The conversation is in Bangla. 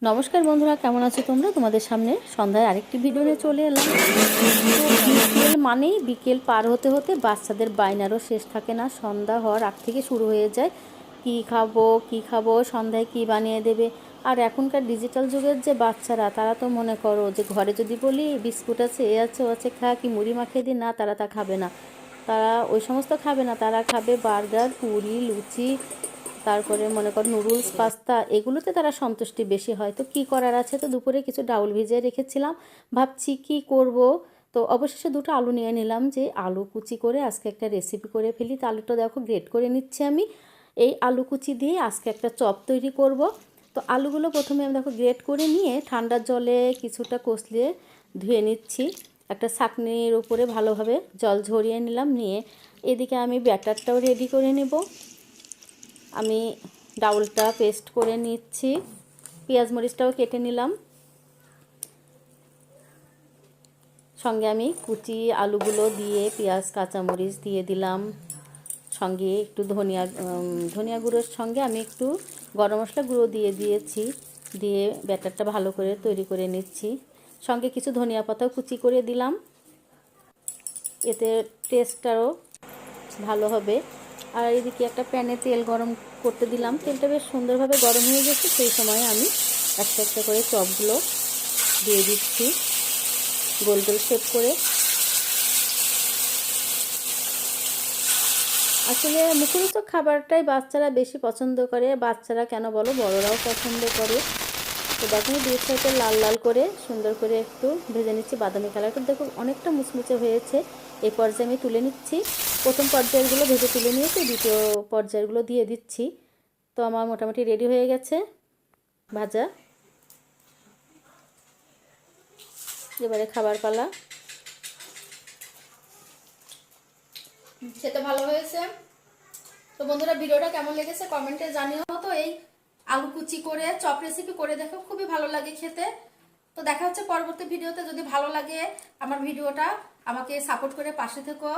নমস্কার বন্ধুরা, কেমন আছো তোমরা? তোমাদের সামনে সন্ধ্যায় আরেকটি ভিডিও নিয়ে চলে এলাম। তো বিকেল মানেই বিকেল পার হতে হতে বাচ্চাদের বায়নারও শেষ থাকে না। সন্ধ্যা হওয়ার আগ থেকে শুরু হয়ে যায়, কি খাবো কি খাবো, সন্ধ্যায় কি বানিয়ে দেবে। আর এখনকার ডিজিটাল যুগের যে বাচ্চারা, তারা তো মনে করো যে ঘরে যদি বলি বিস্কুট আছে, এ আছে ও আছে, খা, কি মুড়ি মাখিয়ে দিই, না তারা তা খাবে না। তারা ওই সমস্ত খাবে না, তারা খাবে বার্গার, পুরি, লুচি, তারপরে মনে কর নুডলস, পাস্তা, এগুলোতে তারা সন্তুষ্টি বেশি হয়। তো কী করার আছে, তো দুপুরে কিছু ডাউল ভিজিয়ে রেখেছিলাম, ভাবছি কি করব। তো অবশেষে দুটো আলু নিয়ে নিলাম, যে আলু কুচি করে আজকে একটা রেসিপি করে ফেলি। তো আলুটা দেখো গ্রেট করে নিচ্ছি আমি। এই আলু কুচি দিয়ে আজকে একটা চপ তৈরি করব। তো আলুগুলো প্রথমে আমি দেখো গ্রেট করে নিয়ে ঠান্ডার জলে কিছুটা কষলিয়ে ধুয়ে নিচ্ছি। একটা ছাঁকনির উপরে ভালোভাবে জল ঝরিয়ে নিলাম, নিয়ে এদিকে আমি ব্যাটারটাও রেডি করে নেব। আমি ডাউলটা পেস্ট করে নিচ্ছি, পেঁয়াজ মরিচটাও কেটে নিলাম, সঙ্গে আমি কুচি আলুগুলো দিয়ে পেঁয়াজ কাঁচামরিচ দিয়ে দিলাম, সঙ্গে একটু ধনিয়া গুঁড়োর সঙ্গে আমি একটু গরম মশলা গুঁড়ো দিয়ে দিয়েছি। দিয়ে ব্যাটারটা ভালো করে তৈরি করে নিচ্ছি। সঙ্গে কিছু ধনিয়া পাতাও কুচি করে দিলাম, এতে টেস্টটাও ভালো হবে। আর এদিকে একটা প্যানে তেল গরম করতে দিলাম, তেলটা বেশ সুন্দরভাবে গরম হয়ে গেছে। সেই সময় আমি একটা একটা করে চপগুলো দিয়ে দিচ্ছি গোল গোল শেপ করে। আসলে মুখরোচক খাবারটাই বাচ্চারা বেশি পছন্দ করে। বাচ্চারা কেন বলো, বড়রাও পছন্দ করে। তো দেখো দুই সাইডে লাল লাল করে সুন্দর করে একটু ভেজে নিচ্ছি, বাদামি কালারটা দেখো অনেকটা মুচমুচে হয়েছে। এই পর্যায়ে আমি তুলে নিচ্ছি। প্রথম পর্যায়গুলো ভেজে তুলে নিয়েছি, দ্বিতীয় পর্যায়গুলো দিয়ে দিচ্ছি। তো আমার মোটামুটি রেডি হয়ে গেছে ভাজা। এবারে খাবার পালা। খেতে ভালো হয়েছে। তো বন্ধুরা, ভিডিওটা কেমন লেগেছে কমেন্টে জানিও। তো এই আলু কুচি করে চপ রেসিপি করে দেখো, খুবই ভালো লাগে খেতে। তো দেখা হচ্ছে পরবর্তী ভিডিওতে। যদি ভালো লাগে আমার ভিডিওটা, আমাকে সাপোর্ট করে পাশে থেকো।